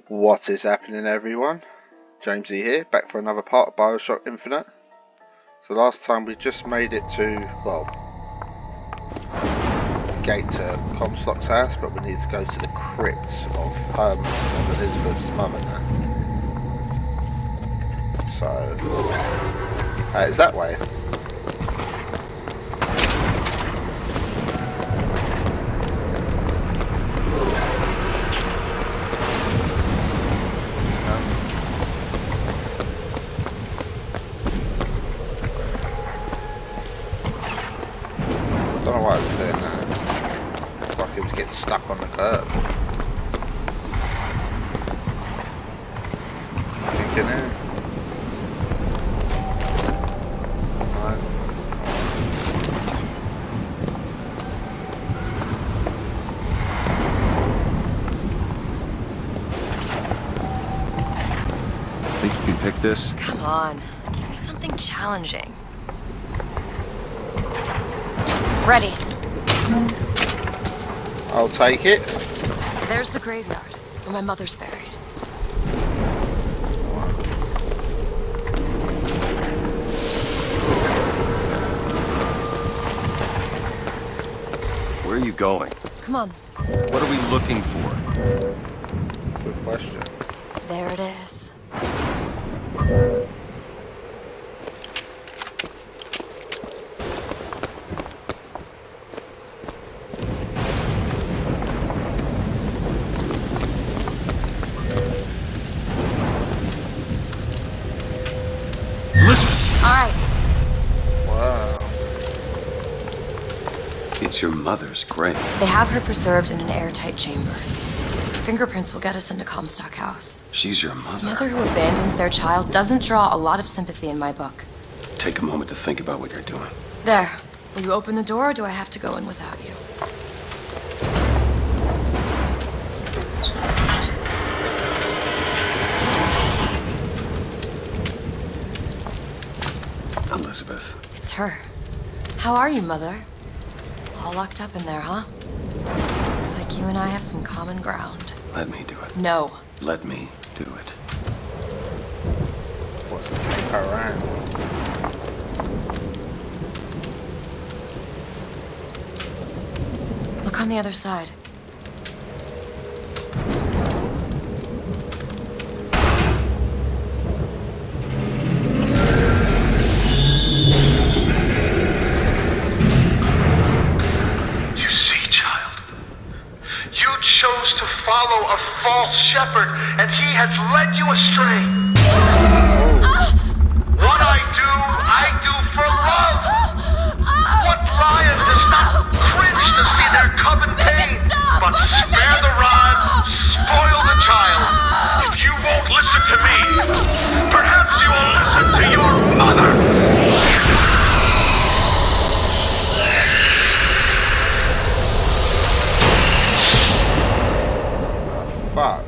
What is happening, everyone? Jamesy here, back for another part of BioShock Infinite. So last time we just made it to, well, gate to Comstock's house, but we need to go to the crypt of Elizabeth's mum and that. So, it's that way. I don't know why I was doing that. It's like it was getting stuck on the curb. Thinking it. No. Think you can pick this? Come on, give me something challenging. Ready. I'll take it. There's the graveyard, where my mother's buried. Where are you going? Come on. What are we looking for? Good question. There it is. Alright. Wow. It's your mother's grave. They have her preserved in an airtight chamber. Her fingerprints will get us into Comstock House. She's your A mother. mother who abandons their child doesn't draw a lot of sympathy in my book. Take a moment to think about what you're doing. There. Will you open the door, or do I have to go in without you? Elizabeth. It's her. How are you, Mother? All locked up in there, huh? Looks like you and I have some common ground. Let me do it. No. Let me do it. What's the take her around? Look on the other side. Chose to follow a false shepherd, and he has led you astray. What I do for love. What Brian does not cringe to see their coven pain, but spare the rod, spoil the child. If you won't listen to me, perhaps you will listen to your mother. Fuck.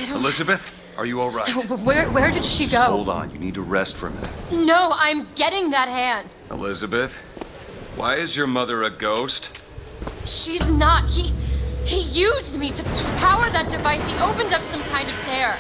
Elizabeth, are you all right? Where did she Just go? hold on. You need to rest for a minute. No, I'm getting that hand. Elizabeth, why is your mother a ghost? She's not. He used me to power that device. He opened up some kind of tear.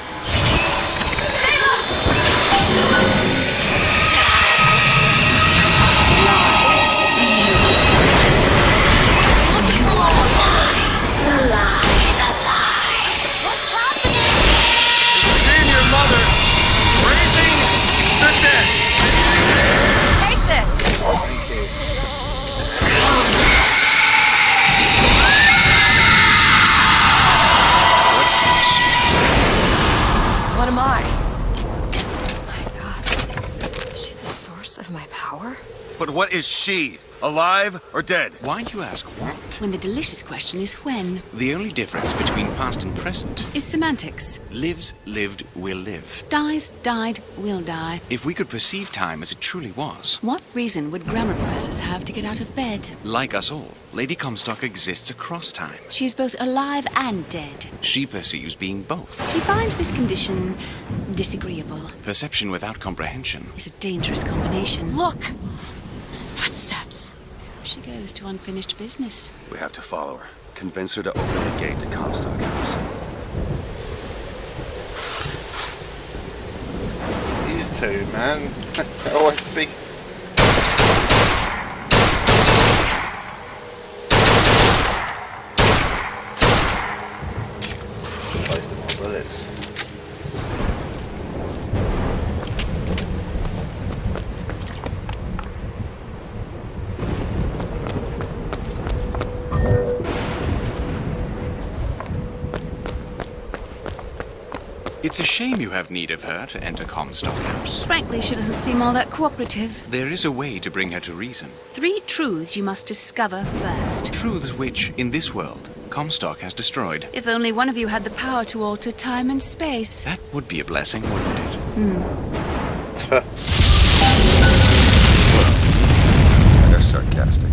What am I? Oh my God. Is she the source of my power? But what is she? Alive or dead? Why do you ask what? When the delicious question is when. The only difference between past and present Is semantics. lives, lived, will live. Dies, died, will die. If we could perceive time as it truly was, What reason would grammar professors have to get out of bed? like us all, Lady Comstock exists across time. She's both alive and dead. She perceives being both. She finds this condition disagreeable. Perception without comprehension. It's a dangerous combination. Look! Footsteps. She goes to unfinished business. We have to follow her. Convince her to open the gate to Comstock House. These two, man. Always speak. Wasting my bullets. It's a shame you have need of her to enter Comstock House. Frankly, she doesn't seem all that cooperative. There is a way to bring her to reason. 3 truths you must discover first. Truths which, in this world, Comstock has destroyed. If only one of you had the power to alter time and space. That would be a blessing, wouldn't it? They're sarcastic.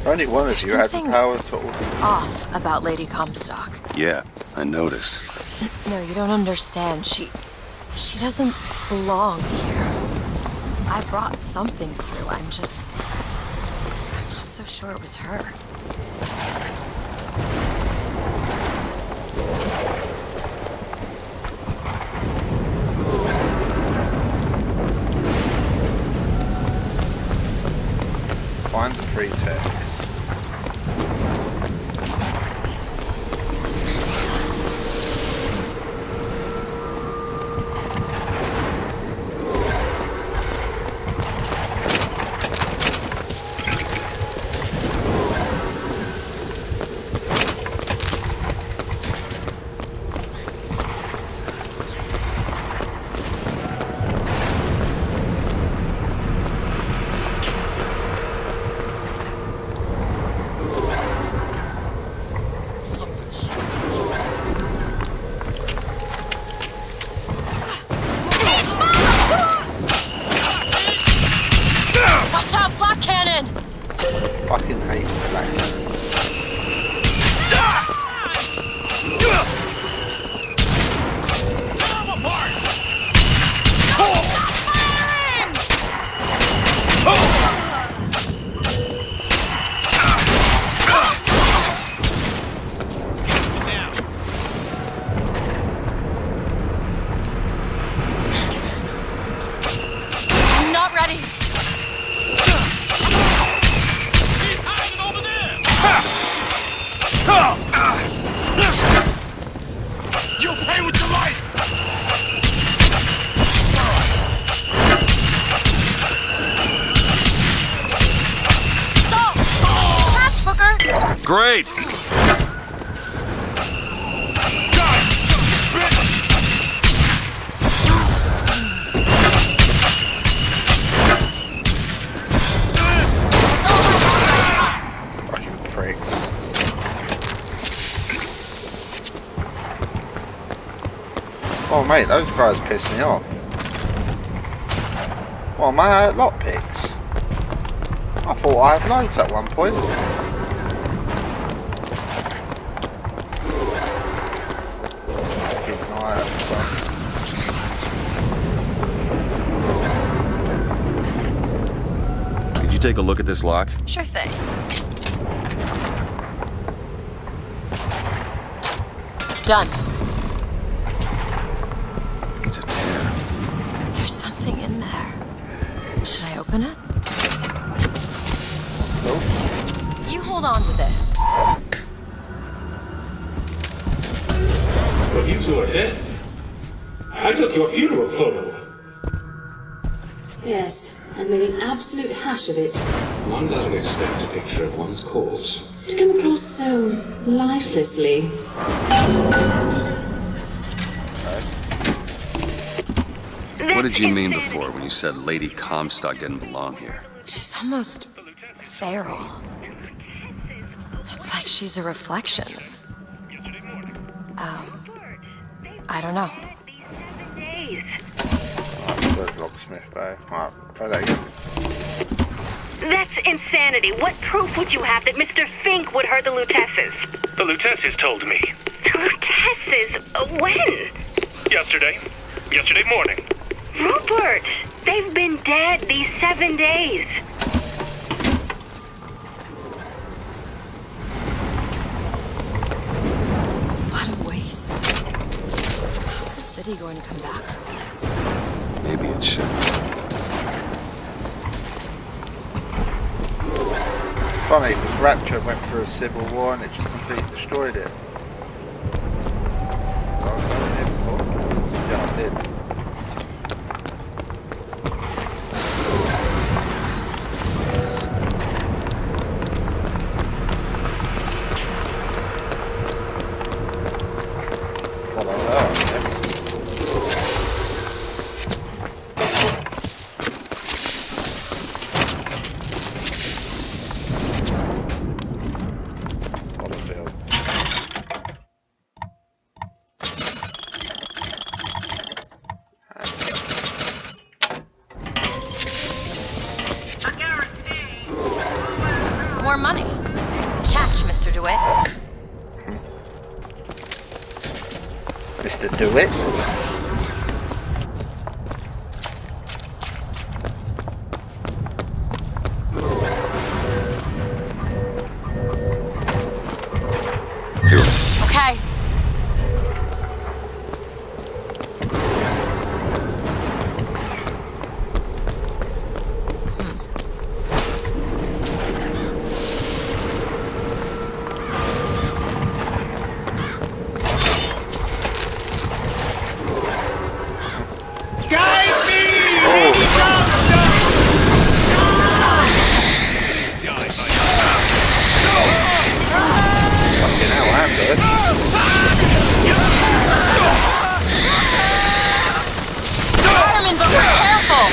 Only one of There's you had the something power to order. Off about Lady Comstock. Yeah, I noticed. No, you don't understand. She doesn't belong here. I brought something through. I'm not so sure it was her. Find the free text. Watch out, Black Cannon! Fucking hate Black Cannon. I'm not ready. You'll pay with your life! Stop! Catch, Booker! Great! Die, son of a bitch! Fucking pricks. Oh mate, those guys piss me off. Well, am I out lockpicks? I thought I had loads at one point. Keep an eye out for some. Could you take a look at this lock? Sure thing. Done. It's a tear. There's something in there. Should I open it? Nope. You hold on to this. Well, you two are dead. I took your funeral photo. Yes, and made an absolute hash of it. One doesn't expect a picture of one's corpse. To come across so lifelessly. What did you mean before when you said Lady Comstock didn't belong here? She's almost feral. It's like she's a reflection of... I don't know. Alright, where's Locksmith Bay? Alright, play that again. That's insanity. What proof would you have that Mr. Fink would hurt the Lutesses? The Lutesses told me. The Lutesses? When? Yesterday. Yesterday morning. Rupert! They've been dead these 7 days. city going to come back from this? Maybe it should. Funny, because Rapture went through a civil war and it just completely destroyed it. Yeah, I did. Follow her, I guess. More money. Catch, Mr. DeWitt. Mr. DeWitt? Okay. Fireman, but we're careful!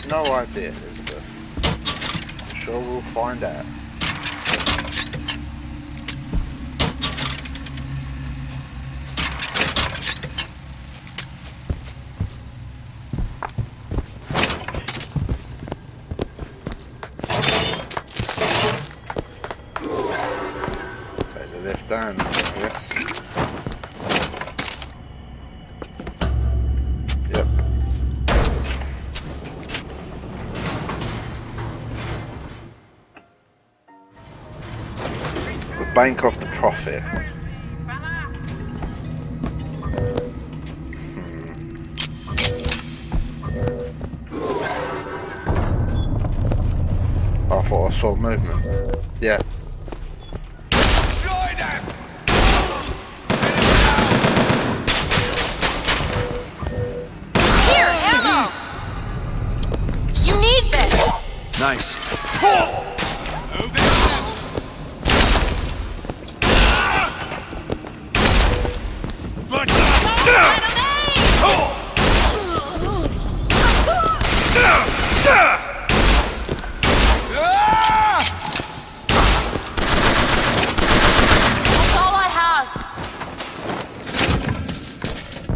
No idea, Elizabeth. I'm sure we'll find out. Take the lift down, I guess. Bank off the profit. I thought I saw movement. Yeah. Here, ammo! You need this! Nice.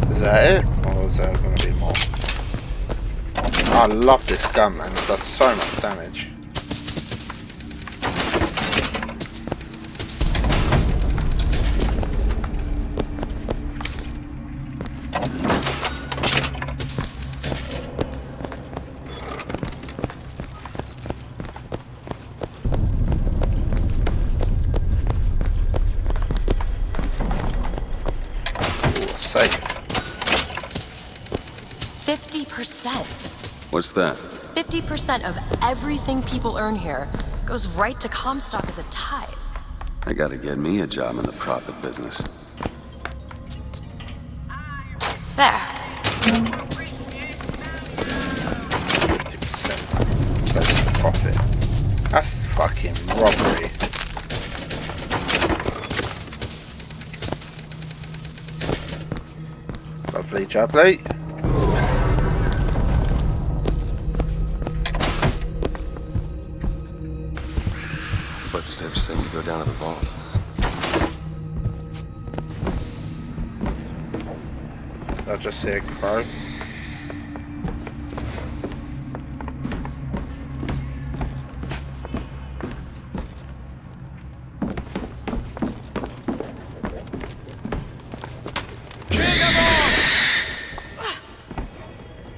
Is that it? Or is there going to be more? I love this gun, man. It does so much damage. 50%. What's that? 50% of everything people earn here goes right to Comstock as a tithe. I gotta get me a job in the profit business. There. 50%. That's profit. That's fucking robbery. Lovely jubbly. Footsteps seem to go down to the vault. I'll just see a crow.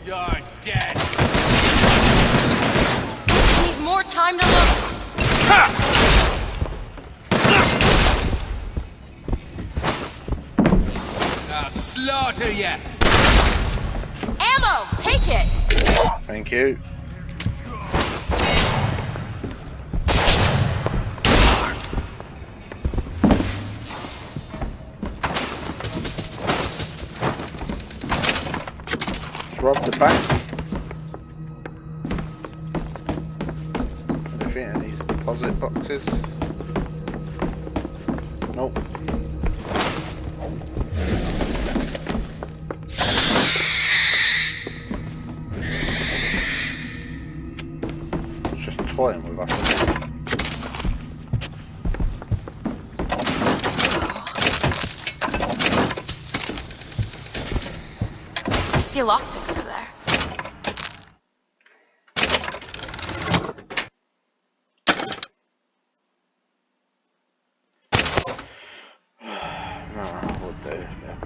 You're dead. Need more time to look. I'll slaughter ya. Ammo! Take it! Thank you. Let's rob the bank. Anything in these deposit boxes? Nope. Toying with us. I see a lockpick over there. No, we'll do. Yeah.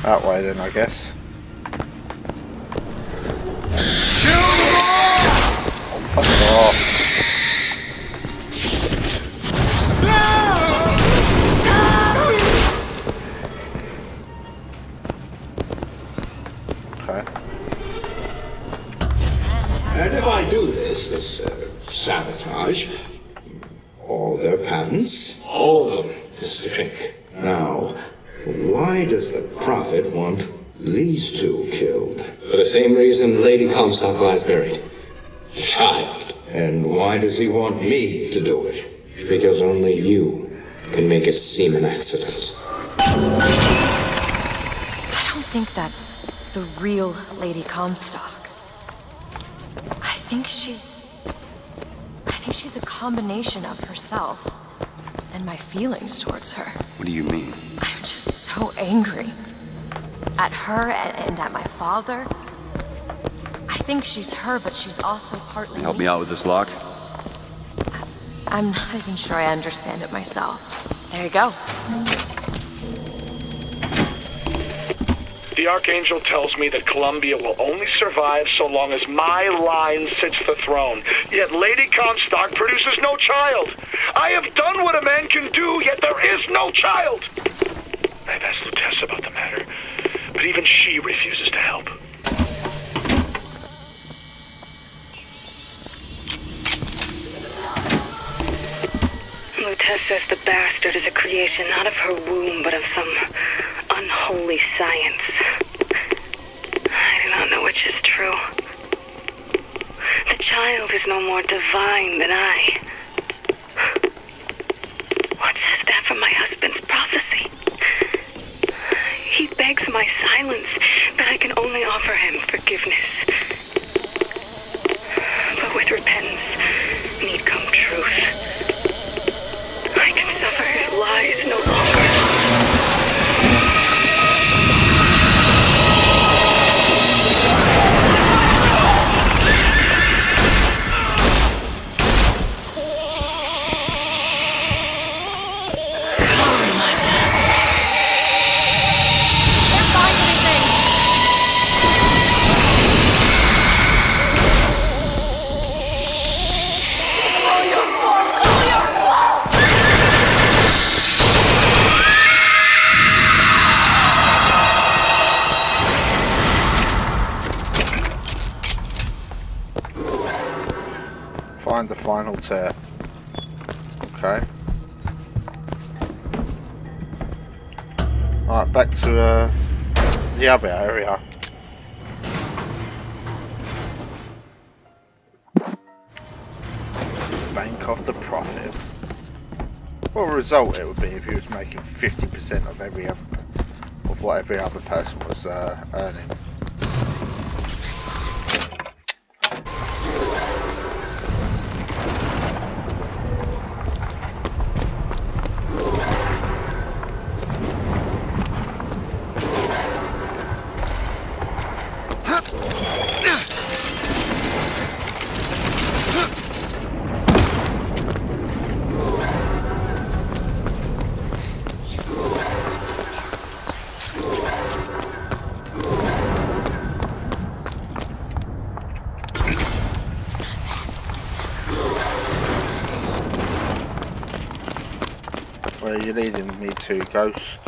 That way then, I guess. Fuck off. Okay. And if I do this sabotage, all their patents, all of them, Mr. Fink. Now, why does the Prophet want these two killed? For the same reason Lady Comstock lies buried. Child. And why does he want me to do it? Because only you can make it seem an accident. I don't think that's the real Lady Comstock. I think she's a combination of herself and my feelings towards her. What do you mean? I'm just so angry. At her and at my father. I think she's her, but she's also partly Help me out with this lock? I'm not even sure I understand it myself. There you go. The Archangel tells me that Columbia will only survive so long as my line sits the throne. Yet Lady Comstock produces no child. I have done what a man can do, yet there is no child. I've asked Lutece about the matter, but even she refuses to help. Lutece says the bastard is a creation not of her womb, but of some unholy science. I do not know which is true. The child is no more divine than I. What says that from my husband's prophecy? He begs my silence, but I can only offer him forgiveness. But with repentance, need come truth. I can suffer his lies no longer. All your fault! final tear. Okay. Alright, back to the other area. Bank of the profit. What a result it would be if he was making 50% of what every other person was earning. Where are you leading me to, Ghost?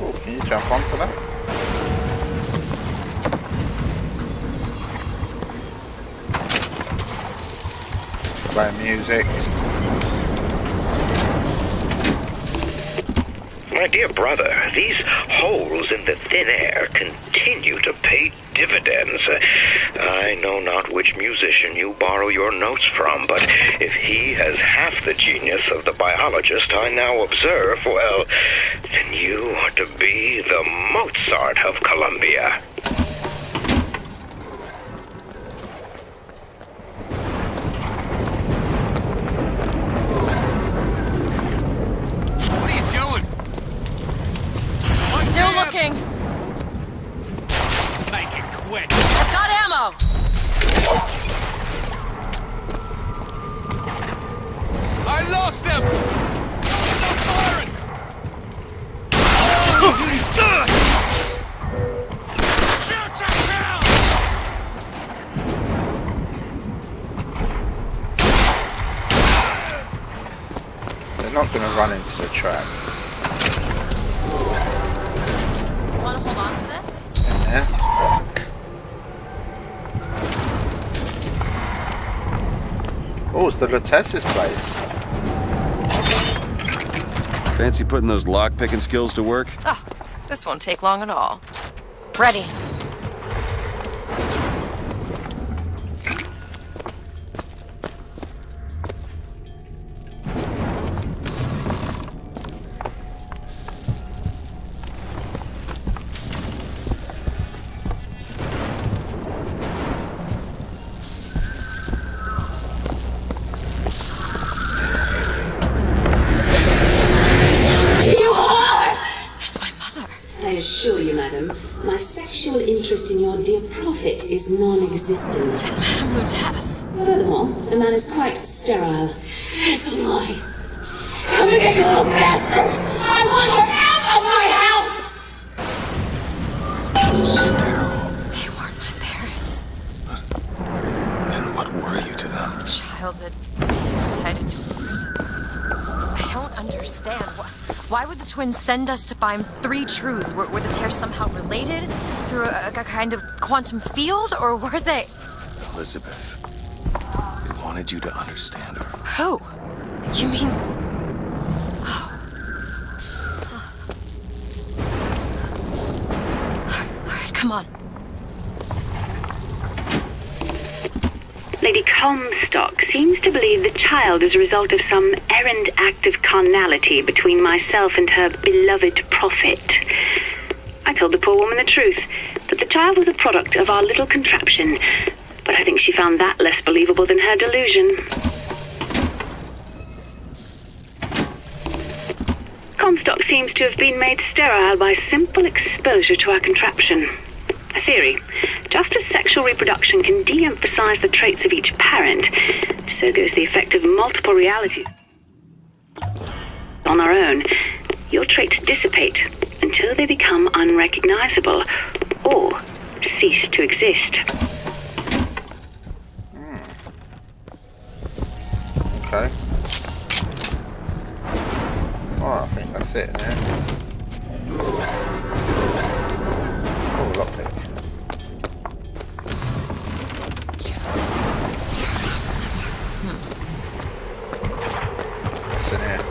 Oh, can you jump onto that? Playing music. My dear brother, these holes in the thin air continue to pay dividends. I know not which musician you borrow your notes from, but if he has half the genius of the biologist I now observe, well, then you are to be the Mozart of Columbia. Still looking. Make it quick. I've got ammo. I lost him. Stop firing. Shoot your kill. They're not going to run into the trap. Want to hold on to this? Yeah. Oh, it's the Lutess's place. Fancy putting those lock-picking skills to work? Oh, this won't take long at all. Ready. I assure you, madam, my sexual interest in your dear prophet is non-existent. Madame Lutess. Furthermore, the man is quite sterile. It's a lie. Come again, you little bastard! I want him out of my house! Sterile. They weren't my parents. Then what were you to them? Child. child that they decided to imprison. I don't understand. Why would the twins send us to find 3 truths? Were the tears somehow related through a kind of quantum field, or were they... Elizabeth, we wanted you to understand her. Who? You mean... Oh. Alright, come on. Lady Comstock seems to believe the child is a result of some errant act of carnality between myself and her beloved prophet. I told the poor woman the truth, that the child was a product of our little contraption, but I think she found that less believable than her delusion. Comstock seems to have been made sterile by simple exposure to our contraption. A theory. Just as sexual reproduction can de-emphasize the traits of each parent, so goes the effect of multiple realities. On our own, your traits dissipate until they become unrecognizable or cease to exist. Okay. Oh, I think that's it now. Oh, lockpick. What's in here?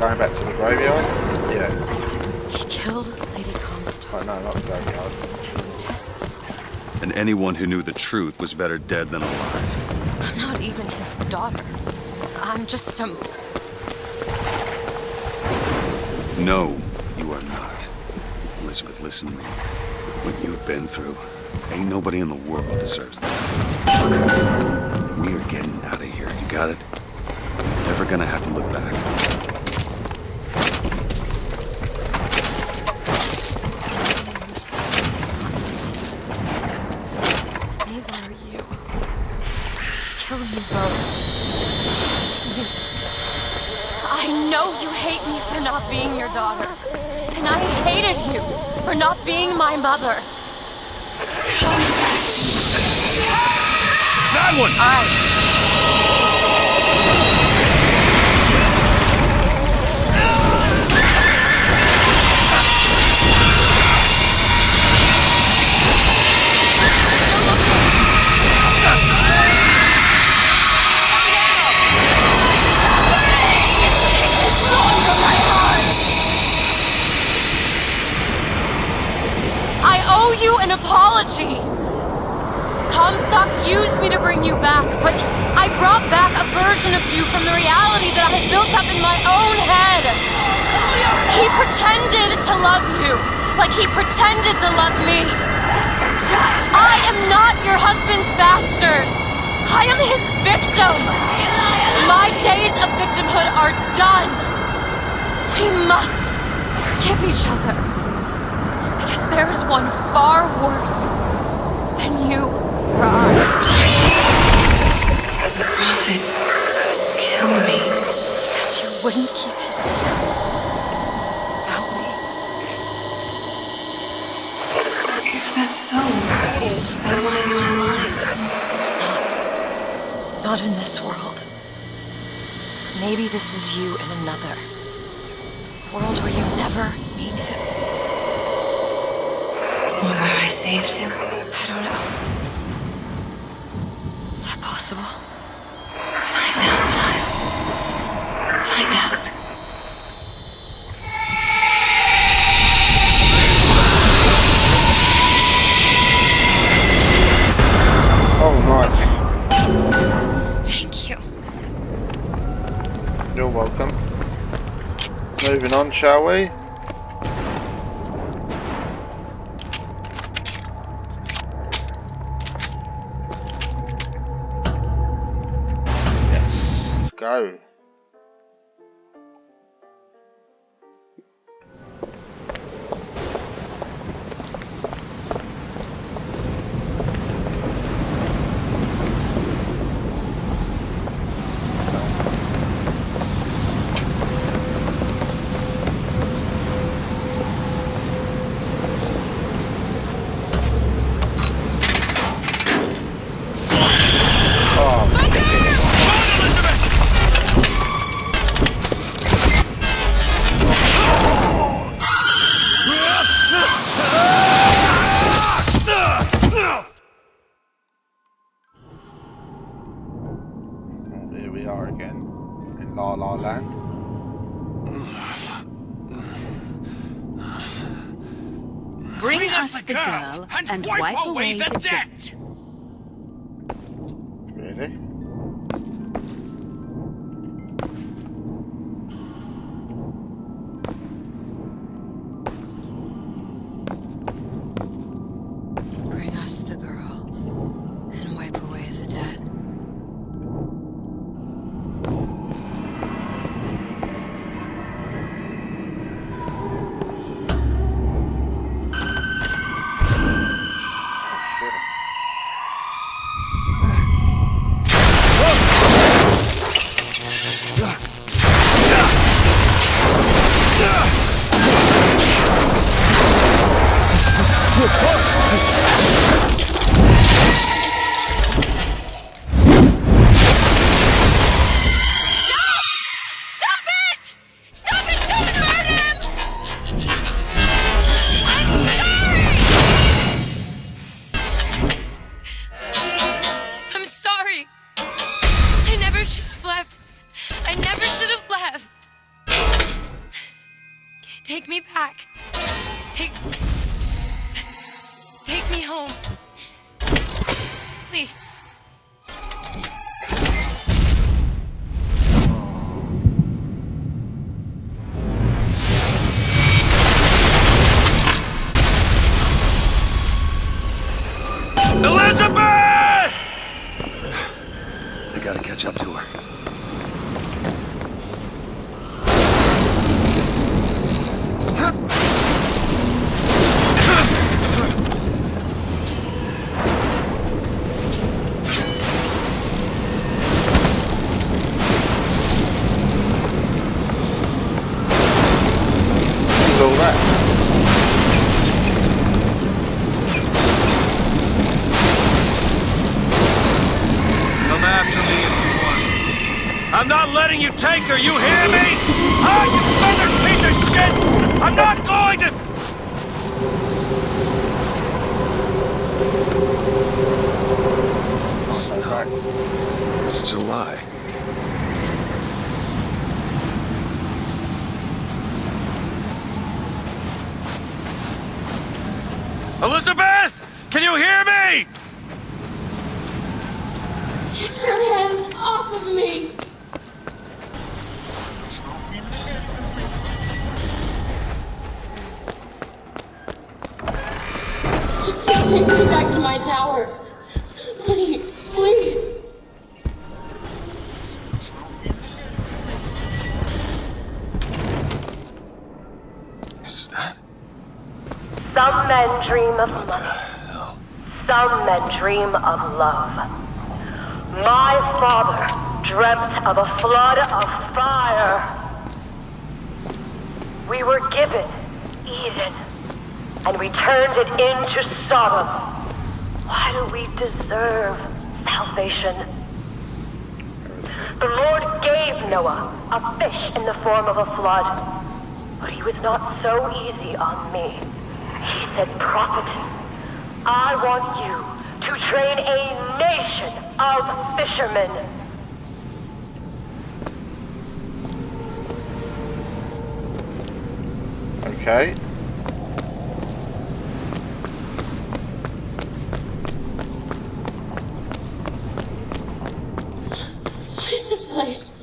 Going back to the graveyard? Yeah. He killed Lady Comstock. Oh, no, not the graveyard. Tessa's. And anyone who knew the truth was better dead than alive. I'm not even his daughter. I'm just some... No, you are not. Elizabeth, listen to me. What you've been through, ain't nobody in the world deserves that. Look, we are getting out of here. You got it? You're never gonna have to look back. Killed you both. I know you hate me for not being your daughter. And I hated you for not being my mother. Come back to me. That one! You an apology. Comstock used me to bring you back, but I brought back a version of you from the reality that I had built up in my own head. He pretended to love you, like he pretended to love me. I am not your husband's bastard. I am his victim. My days of victimhood are done. We must forgive each other. Because there's one far worse than you or I. The prophet killed me. Because you wouldn't keep his secret about me. If that's so, then why am I alive? Not in this world. Maybe this is you in another. World where you never meet him. Or where I saved him? I don't know. Is that possible? Find out, child. Find out. Oh, nice. Thank you. You're welcome. Moving on, shall we? go. Here we are again in La La Land. Bring us the girl and wipe away the debt. Really? Bring us the girl and wipe away the debt. Take me back. Take me home. Please. Elizabeth! I gotta catch up to her. All that. Come after me if you want. I'm not letting you take her, you hear me? Ah, you feathered piece of shit! I'm not going to... Snow. It's July. Elizabeth! Can you hear me? Get your hands off of me! Just take me back to my tower. Please, please. Is that? Some men dream of What the money. hell? Some men dream of love. My father dreamt of a flood of fire. We were given Eden, and we turned it into Sodom. Why do we deserve salvation? The Lord gave Noah a fish in the form of a flood, but he was not so easy on me. He said, "Prophet, I want you to train a nation of fishermen." Okay. What is this place?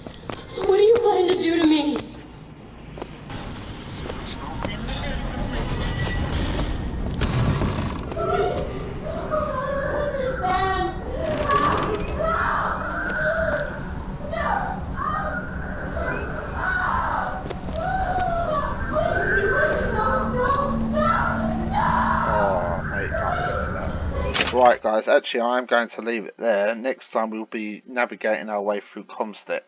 What do you plan to do to me? guys, actually I am going to leave it there. Next time we'll be navigating our way through Comstock.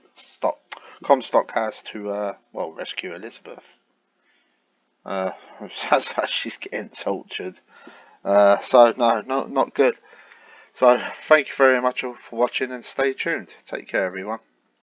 Comstock has to well, rescue Elizabeth. Sounds like she's getting tortured. So no, not good. So thank you very much for watching and stay tuned. Take care everyone.